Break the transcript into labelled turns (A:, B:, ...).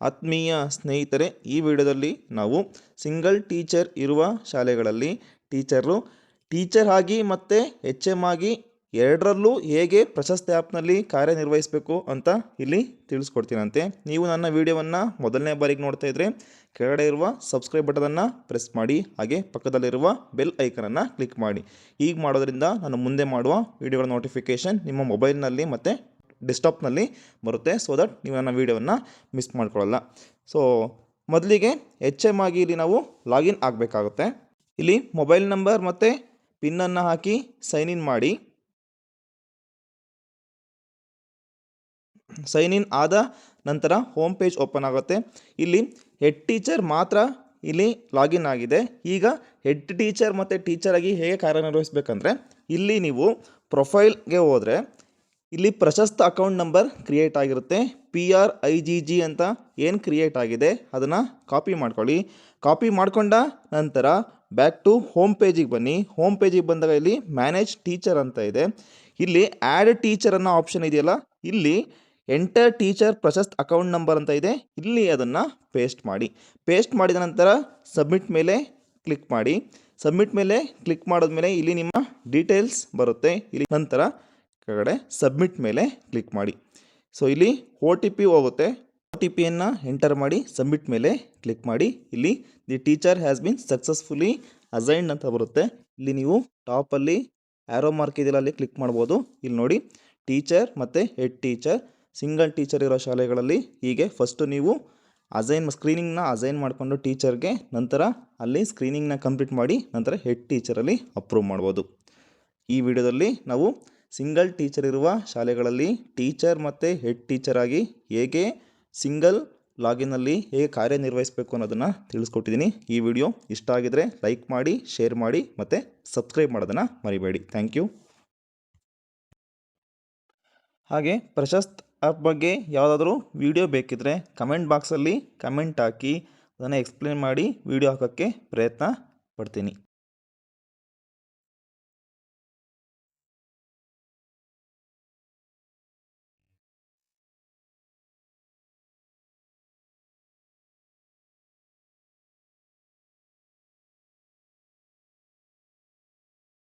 A: ಆತ್ಮೀಯ ಸ್ನೇಹಿತರೆ, ಈ ವಿಡಿಯೋದಲ್ಲಿ ನಾವು ಸಿಂಗಲ್ ಟೀಚರ್ ಇರುವ ಶಾಲೆಗಳಲ್ಲಿ ಟೀಚರ್ ಆಗಿ ಮತ್ತು HM ಆಗಿ ಎರಡರಲ್ಲೂ ಹೇಗೆ ಪ್ರಶಸ್ತಿ ಆ್ಯಪ್ನಲ್ಲಿ ಕಾರ್ಯನಿರ್ವಹಿಸಬೇಕು ಅಂತ ಇಲ್ಲಿ ತಿಳಿಸ್ಕೊಡ್ತೀನಂತೆ. ನೀವು ನನ್ನ ವಿಡಿಯೋವನ್ನು ಮೊದಲನೇ ಬಾರಿಗೆ ನೋಡ್ತಾ ಇದ್ದರೆ ಕೆಳಗಡೆ ಇರುವ ಸಬ್ಸ್ಕ್ರೈಬ್ ಬಟನನ್ನು ಪ್ರೆಸ್ ಮಾಡಿ, ಹಾಗೆ ಪಕ್ಕದಲ್ಲಿರುವ ಬೆಲ್ ಐಕನನ್ನು ಕ್ಲಿಕ್ ಮಾಡಿ. ಹೀಗೆ ಮಾಡೋದ್ರಿಂದ ನಾನು ಮುಂದೆ ಮಾಡುವ ವಿಡಿಯೋಗಳ ನೋಟಿಫಿಕೇಷನ್ ನಿಮ್ಮ ಮೊಬೈಲ್ನಲ್ಲಿ ಮತ್ತು ಡೆಸ್ಕ್ಟಾಪ್ನಲ್ಲಿ ಬರುತ್ತೆ. ಸೊ ದಟ್ ನೀವು ನನ್ನ ವೀಡಿಯೋವನ್ನು ಮಿಸ್ ಮಾಡ್ಕೊಳ್ಳಲ್ಲ. ಸೊ ಮೊದಲಿಗೆ HM ಆಗಿ ಇಲ್ಲಿ ನಾವು ಲಾಗಿನ್ ಆಗಬೇಕಾಗುತ್ತೆ. ಇಲ್ಲಿ ಮೊಬೈಲ್ ನಂಬರ್ ಮತ್ತು ಪಿನ್ನನ್ನು ಹಾಕಿ ಸೈನ್ ಇನ್ ಮಾಡಿ. ಸೈನ್ ಇನ್ ಆದ ನಂತರ ಹೋಮ್ ಪೇಜ್ ಓಪನ್ ಆಗುತ್ತೆ. ಇಲ್ಲಿ ಹೆಡ್ ಟೀಚರ್ ಮಾತ್ರ ಇಲ್ಲಿ ಲಾಗಿನ್ ಆಗಿದೆ. ಈಗ ಹೆಡ್ ಟೀಚರ್ ಮತ್ತು ಟೀಚರ್ ಆಗಿ ಹೇಗೆ ಕಾರ್ಯನಿರ್ವಹಿಸಬೇಕಂದ್ರೆ, ಇಲ್ಲಿ ನೀವು ಪ್ರೊಫೈಲ್ಗೆ ಹೋದರೆ ಇಲ್ಲಿ ಪ್ರಶಸ್ತ ಅಕೌಂಟ್ ನಂಬರ್ ಕ್ರಿಯೇಟ್ ಆಗಿರುತ್ತೆ. PRIGG ಅಂತ ಏನು ಕ್ರಿಯೇಟ್ ಆಗಿದೆ ಅದನ್ನು ಕಾಪಿ ಮಾಡ್ಕೊಳ್ಳಿ. ಕಾಪಿ ಮಾಡಿಕೊಂಡ ನಂತರ ಬ್ಯಾಕ್ ಟು ಹೋಮ್ ಪೇಜಿಗೆ ಬನ್ನಿ. ಹೋಮ್ ಪೇಜಿಗೆ ಬಂದಾಗ ಇಲ್ಲಿ ಮ್ಯಾನೇಜ್ ಟೀಚರ್ ಅಂತ ಇದೆ. ಇಲ್ಲಿ ಆ್ಯಡ್ ಟೀಚರ್ ಅನ್ನೋ ಆಪ್ಷನ್ ಇದೆಯಲ್ಲ, ಇಲ್ಲಿ ಎಂಟರ್ ಟೀಚರ್ ಪ್ರಶಸ್ತ್ ಅಕೌಂಟ್ ನಂಬರ್ ಅಂತ ಇದೆ. ಇಲ್ಲಿ ಅದನ್ನು ಪೇಸ್ಟ್ ಮಾಡಿ. ಪೇಸ್ಟ್ ಮಾಡಿದ ನಂತರ ಸಬ್ಮಿಟ್ ಮೇಲೆ ಕ್ಲಿಕ್ ಮಾಡಿ. ಸಬ್ಮಿಟ್ ಮೇಲೆ ಕ್ಲಿಕ್ ಮಾಡಿದ್ಮೇಲೆ ಇಲ್ಲಿ ನಿಮ್ಮ ಡೀಟೇಲ್ಸ್ ಬರುತ್ತೆ. ಇಲ್ಲಿ ನಂತರ ಕೆಳಗಡೆ ಸಬ್ಮಿಟ್ ಮೇಲೆ ಕ್ಲಿಕ್ ಮಾಡಿ. ಸೊ ಇಲ್ಲಿ OTP ಹೋಗುತ್ತೆ. OTPಯನ್ನು ಎಂಟರ್ ಮಾಡಿ ಸಬ್ಮಿಟ್ ಮೇಲೆ ಕ್ಲಿಕ್ ಮಾಡಿ. ಇಲ್ಲಿ the teacher has been successfully assigned ಅಂತ ಬರುತ್ತೆ. ಇಲ್ಲಿ ನೀವು ಟಾಪಲ್ಲಿ ಆ್ಯರೋ ಮಾರ್ಕ್ ಇದೆಯಲ್ಲ, ಅಲ್ಲಿ ಕ್ಲಿಕ್ ಮಾಡ್ಬೋದು. ಇಲ್ಲಿ ನೋಡಿ, ಟೀಚರ್ ಮತ್ತು ಹೆಡ್ ಟೀಚರ್ ಸಿಂಗಲ್ ಟೀಚರ್ ಇರೋ ಶಾಲೆಗಳಲ್ಲಿ ಹೀಗೆ ಫಸ್ಟು ನೀವು ಸ್ಕ್ರೀನಿಂಗ್ನ ಅಸೈನ್ ಮಾಡಿಕೊಂಡು ಟೀಚರ್ಗೆ, ನಂತರ ಅಲ್ಲಿ ಸ್ಕ್ರೀನಿಂಗ್ನ ಕಂಪ್ಲೀಟ್ ಮಾಡಿ ನಂತರ ಹೆಡ್ ಟೀಚರಲ್ಲಿ ಅಪ್ರೂವ್ ಮಾಡ್ಬೋದು. ಈ ವಿಡಿಯೋದಲ್ಲಿ ನಾವು ಸಿಂಗಲ್ ಟೀಚರ್ ಇರುವ ಶಾಲೆಗಳಲ್ಲಿ ಟೀಚರ್ ಮತ್ತು ಹೆಡ್ ಟೀಚರ್ ಆಗಿ ಹೇಗೆ ಸಿಂಗಲ್ ಲಾಗಿನಲ್ಲಿ ಹೇಗೆ ಕಾರ್ಯನಿರ್ವಹಿಸಬೇಕು ಅನ್ನೋದನ್ನು ತಿಳಿಸ್ಕೊಟ್ಟಿದ್ದೀನಿ. ಈ ವಿಡಿಯೋ ಇಷ್ಟ ಆಗಿದರೆ ಲೈಕ್ ಮಾಡಿ, ಶೇರ್ ಮಾಡಿ ಮತ್ತು ಸಬ್ಸ್ಕ್ರೈಬ್ ಮಾಡೋದನ್ನು ಮರಿಬೇಡಿ. Thank you. ಹಾಗೆ ಪ್ರಶಸ್ತ್ ಆ್ಯಪ್ ಬಗ್ಗೆ ಯಾವುದಾದ್ರೂ ವಿಡಿಯೋ ಬೇಕಿದ್ದರೆ ಕಮೆಂಟ್ ಬಾಕ್ಸಲ್ಲಿ ಕಮೆಂಟ್ ಹಾಕಿ, ಅದನ್ನು ಎಕ್ಸ್ಪ್ಲೇನ್ ಮಾಡಿ ವಿಡಿಯೋ ಹಾಕೋಕ್ಕೆ ಪ್ರಯತ್ನ ಪಡ್ತೀನಿ.